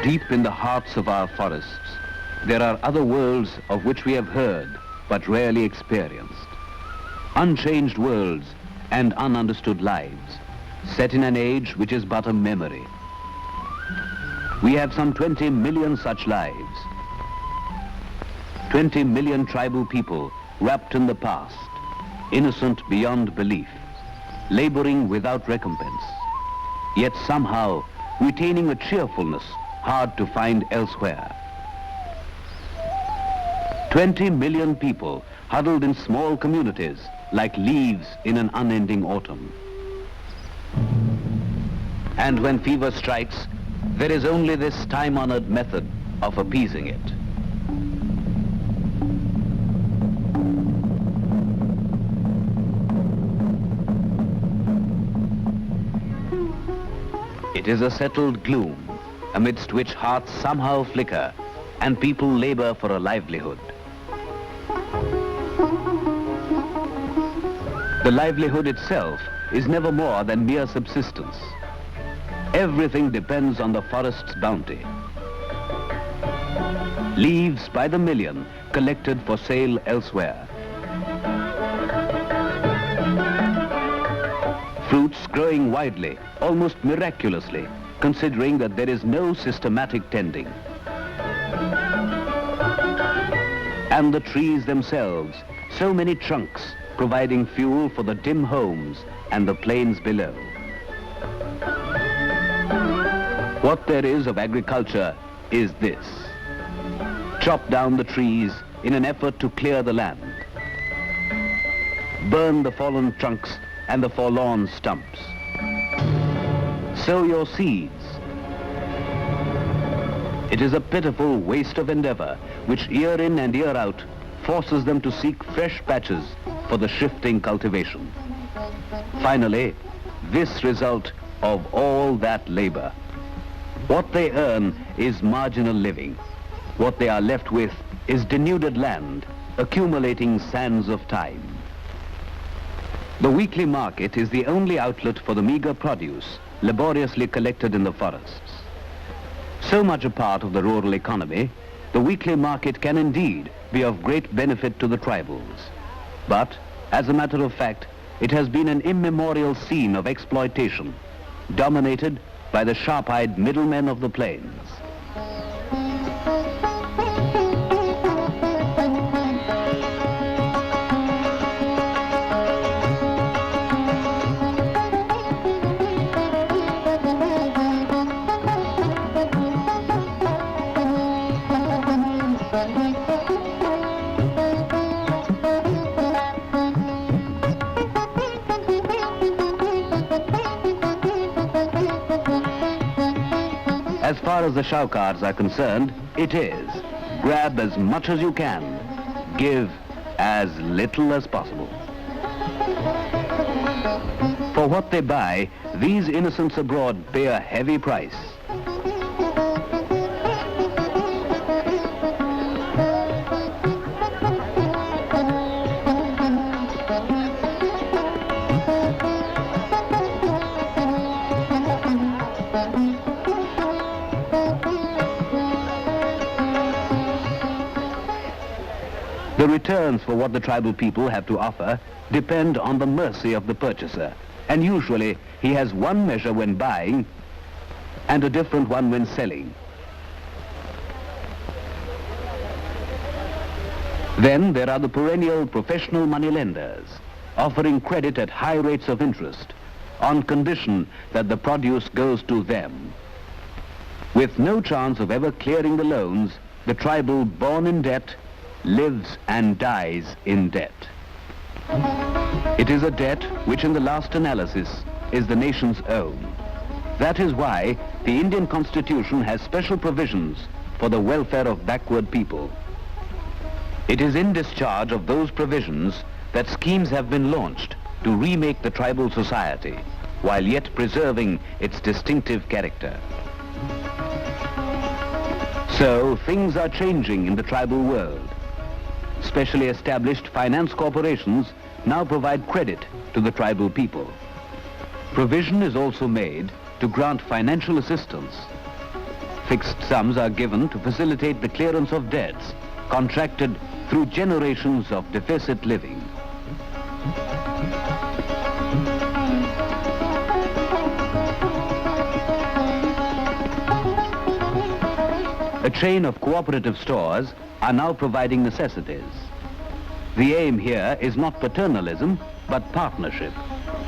Deep in the hearts of our forests, there are other worlds of which we have heard but rarely experienced. Unchanged worlds and ununderstood lives, set in an age which is but a memory. We have some 20 million such lives. 20 million tribal people wrapped in the past, innocent beyond belief, laboring without recompense, yet somehow retaining a cheerfulness hard to find elsewhere. 20 million people huddled in small communities like leaves in an unending autumn. And when fever strikes, there is only this time-honored method of appeasing it. It is a settled gloom, amidst which hearts somehow flicker and people labor for a livelihood. The livelihood itself is never more than mere subsistence. Everything depends on the forest's bounty. Leaves by the million collected for sale elsewhere. Fruits growing widely, almost miraculously, considering that there is no systematic tending. And the trees themselves, so many trunks, providing fuel for the dim homes and the plains below. What there is of agriculture is this. Chop down the trees in an effort to clear the land. Burn the fallen trunks and the forlorn stumps. Sow your seeds. It is a pitiful waste of endeavor which year in and year out forces them to seek fresh patches for the shifting cultivation. Finally, this result of all that labor. What they earn is marginal living. What they are left with is denuded land, accumulating sands of time. The weekly market is the only outlet for the meager produce laboriously collected in the forests. So much a part of the rural economy, the weekly market can indeed be of great benefit to the tribals. But, as a matter of fact, it has been an immemorial scene of exploitation, dominated by the sharp-eyed middlemen of the plains. As far as the shaukars are concerned, it is grab as much as you can, give as little as possible. For what they buy, these innocents abroad pay a heavy price. The returns for what the tribal people have to offer depend on the mercy of the purchaser, and usually he has one measure when buying and a different one when selling. Then there are the perennial professional moneylenders, offering credit at high rates of interest on condition that the produce goes to them. With no chance of ever clearing the loans, the tribal born in debt lives and dies in debt. It is a debt which in the last analysis is the nation's own. That is why the Indian Constitution has special provisions for the welfare of backward people. It is in discharge of those provisions that schemes have been launched to remake the tribal society while yet preserving its distinctive character. So things are changing in the tribal world. Specially established finance corporations now provide credit to the tribal people. Provision is also made to grant financial assistance. Fixed sums are given to facilitate the clearance of debts contracted through generations of deficit living. A chain of cooperative stores are now providing necessities. The aim here is not paternalism, but partnership,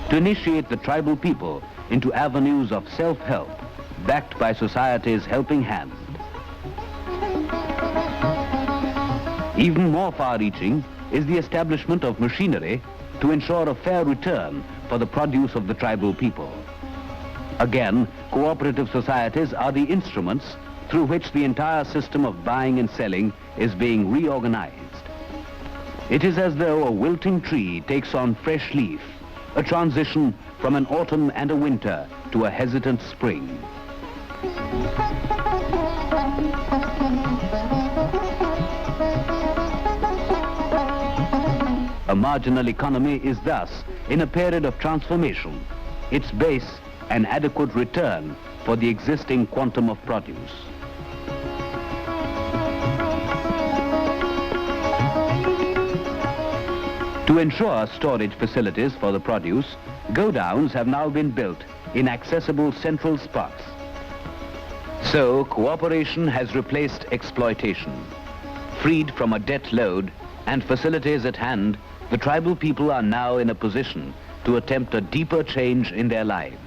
to initiate the tribal people into avenues of self-help, backed by society's helping hand. Even more far-reaching is the establishment of machinery to ensure a fair return for the produce of the tribal people. Again, cooperative societies are the instruments through which the entire system of buying and selling is being reorganized. It is as though a wilting tree takes on fresh leaf, a transition from an autumn and a winter to a hesitant spring. A marginal economy is thus in a period of transformation, its base an adequate return for the existing quantum of produce. To ensure storage facilities for the produce, go-downs have now been built in accessible central spots. So, cooperation has replaced exploitation. Freed from a debt load and facilities at hand, the tribal people are now in a position to attempt a deeper change in their lives.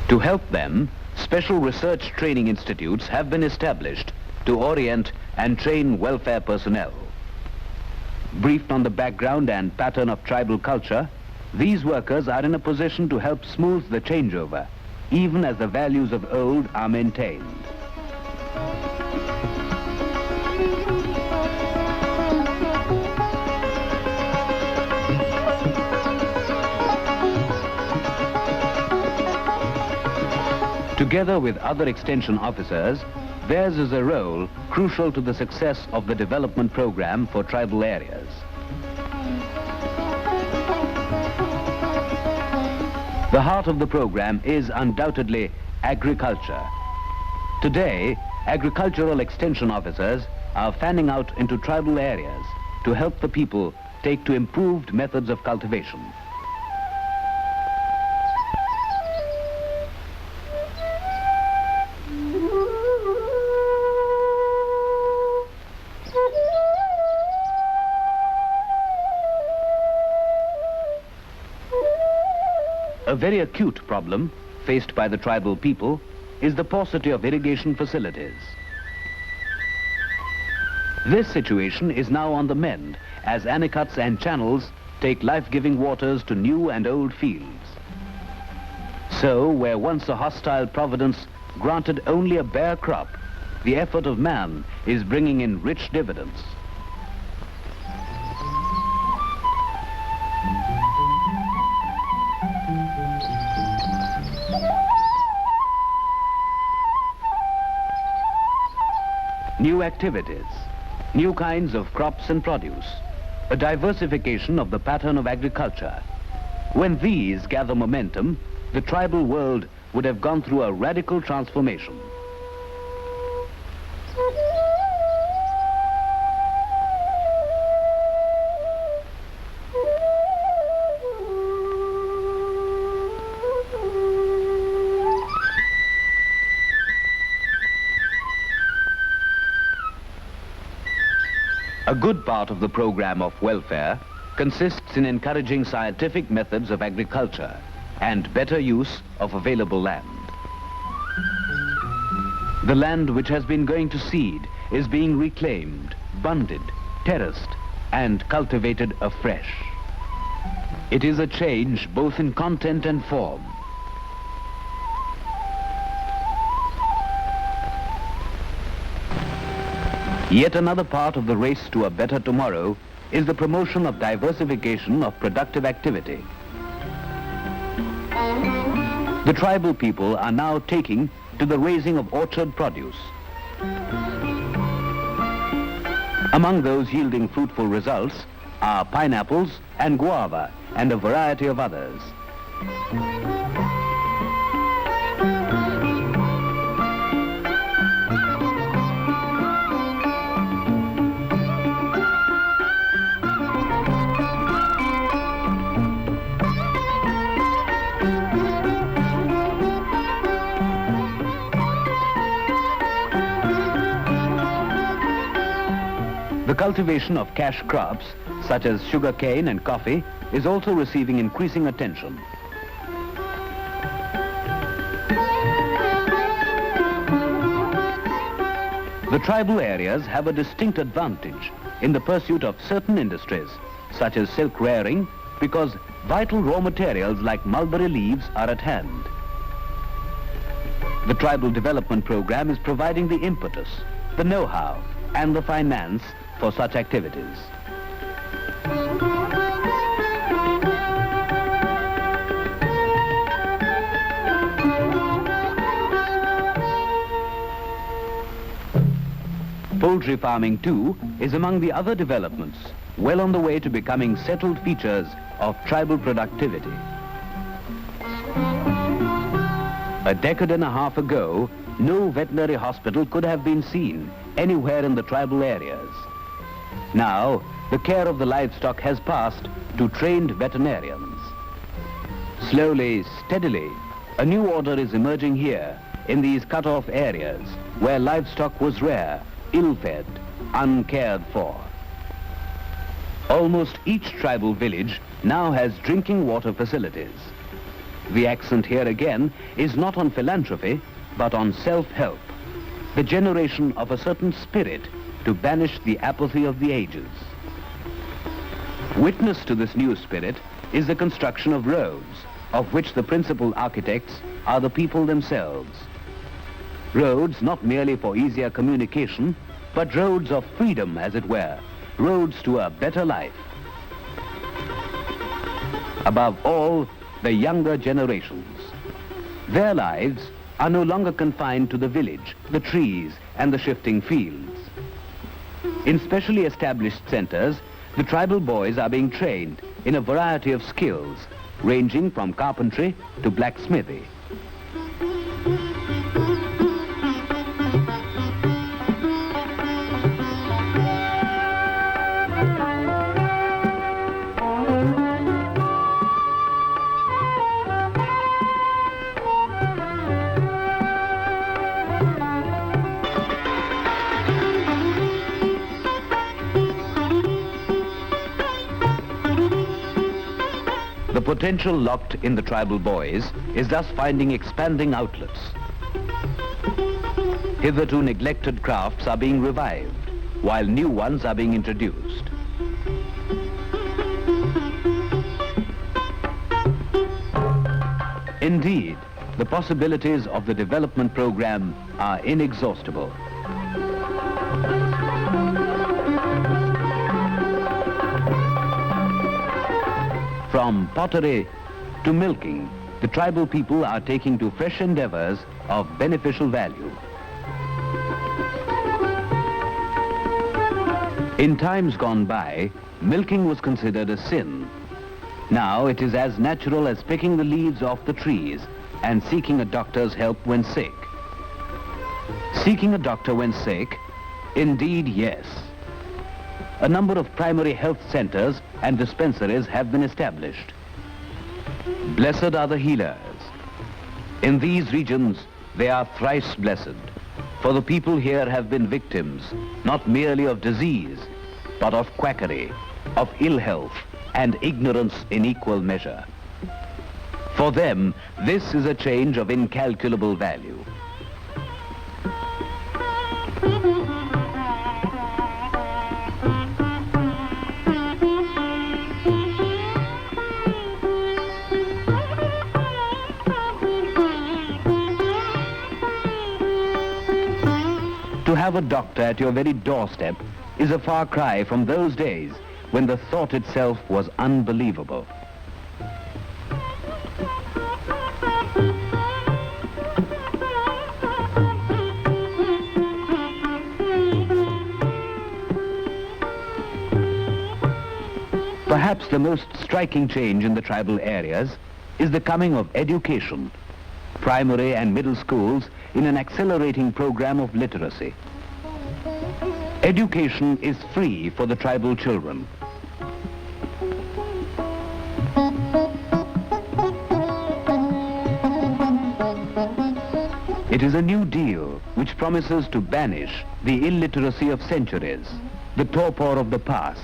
To help them, special research training institutes have been established to orient and train welfare personnel. Briefed on the background and pattern of tribal culture, these workers are in a position to help smooth the changeover, even as the values of old are maintained. Together with other extension officers, theirs is a role crucial to the success of the development program for tribal areas. The heart of the program is undoubtedly agriculture. Today, agricultural extension officers are fanning out into tribal areas to help the people take to improved methods of cultivation. A very acute problem faced by the tribal people is the paucity of irrigation facilities. This situation is now on the mend as anicuts and channels take life-giving waters to new and old fields. So, where once a hostile providence granted only a bare crop, the effort of man is bringing in rich dividends. New activities, new kinds of crops and produce, a diversification of the pattern of agriculture. When these gather momentum, the tribal world would have gone through a radical transformation. A good part of the program of welfare consists in encouraging scientific methods of agriculture and better use of available land. The land which has been going to seed is being reclaimed, bunded, terraced, and cultivated afresh. It is a change both in content and form. Yet another part of the race to a better tomorrow is the promotion of diversification of productive activity. The tribal people are now taking to the raising of orchard produce. Among those yielding fruitful results are pineapples and guava and a variety of others. The cultivation of cash crops, such as sugar cane and coffee, is also receiving increasing attention. The tribal areas have a distinct advantage in the pursuit of certain industries, such as silk rearing, because vital raw materials like mulberry leaves are at hand. The Tribal Development Program is providing the impetus, the know-how, and the finance for such activities. Poultry farming, too, is among the other developments, well on the way to becoming settled features of tribal productivity. A decade and a half ago, no veterinary hospital could have been seen anywhere in the tribal areas. Now, the care of the livestock has passed to trained veterinarians. Slowly, steadily, a new order is emerging here in these cut-off areas where livestock was rare, ill-fed, uncared for. Almost each tribal village now has drinking water facilities. The accent here again is not on philanthropy, but on self-help, the generation of a certain spirit to banish the apathy of the ages. Witness to this new spirit is the construction of roads, of which the principal architects are the people themselves. Roads not merely for easier communication, but roads of freedom, as it were, roads to a better life. Above all, the younger generations. Their lives are no longer confined to the village, the trees, and the shifting fields. In specially established centers, the tribal boys are being trained in a variety of skills, ranging from carpentry to blacksmithy. The potential locked in the tribal boys is thus finding expanding outlets. Hitherto neglected crafts are being revived, while new ones are being introduced. Indeed, the possibilities of the development program are inexhaustible. From pottery to milking, the tribal people are taking to fresh endeavors of beneficial value. In times gone by, milking was considered a sin. Now it is as natural as picking the leaves off the trees and seeking a doctor's help when sick. Seeking a doctor when sick? Indeed, yes. A number of primary health centers and dispensaries have been established. Blessed are the healers. In these regions, they are thrice blessed, for the people here have been victims, not merely of disease, but of quackery, of ill health, and ignorance in equal measure. For them, this is a change of incalculable value. To have a doctor at your very doorstep is a far cry from those days when the thought itself was unbelievable. Perhaps the most striking change in the tribal areas is the coming of education, primary and middle schools in an accelerating program of literacy. Education is free for the tribal children. It is a new deal which promises to banish the illiteracy of centuries, the torpor of the past,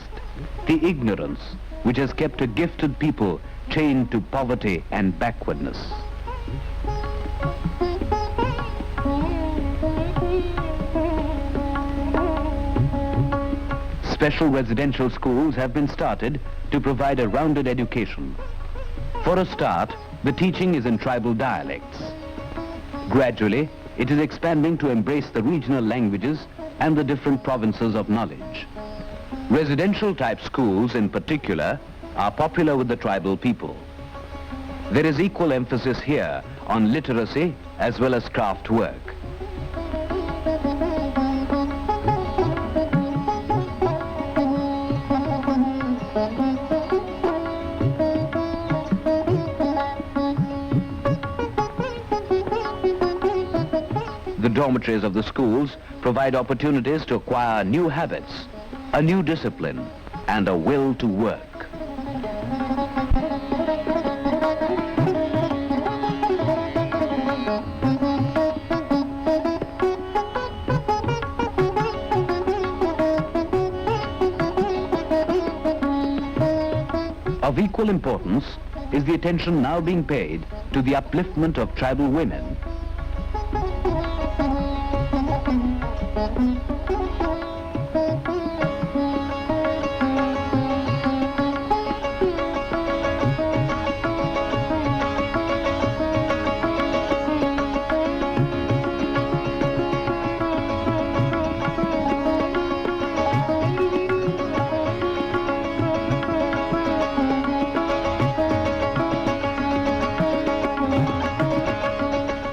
the ignorance which has kept a gifted people chained to poverty and backwardness. Special residential schools have been started to provide a rounded education. For a start, the teaching is in tribal dialects. Gradually, it is expanding to embrace the regional languages and the different provinces of knowledge. Residential type schools in particular are popular with the tribal people. There is equal emphasis here on literacy as well as craft work. The dormitories of the schools provide opportunities to acquire new habits, a new discipline, and a will to work. Of equal importance is the attention now being paid to the upliftment of tribal women.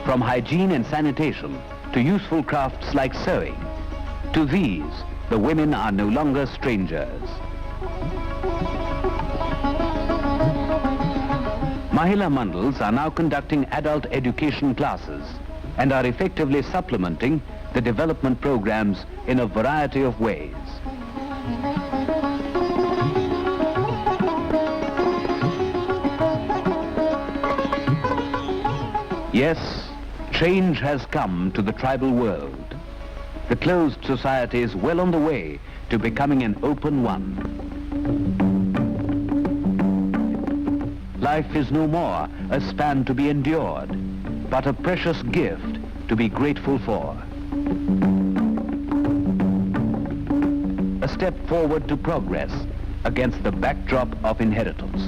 From hygiene and sanitation to useful crafts like sewing, to these, the women are no longer strangers. Mahila Mandals are now conducting adult education classes and are effectively supplementing the development programs in a variety of ways. Yes, change has come to the tribal world. The closed society is well on the way to becoming an open one. Life is no more a span to be endured, but a precious gift to be grateful for. A step forward to progress against the backdrop of inheritance.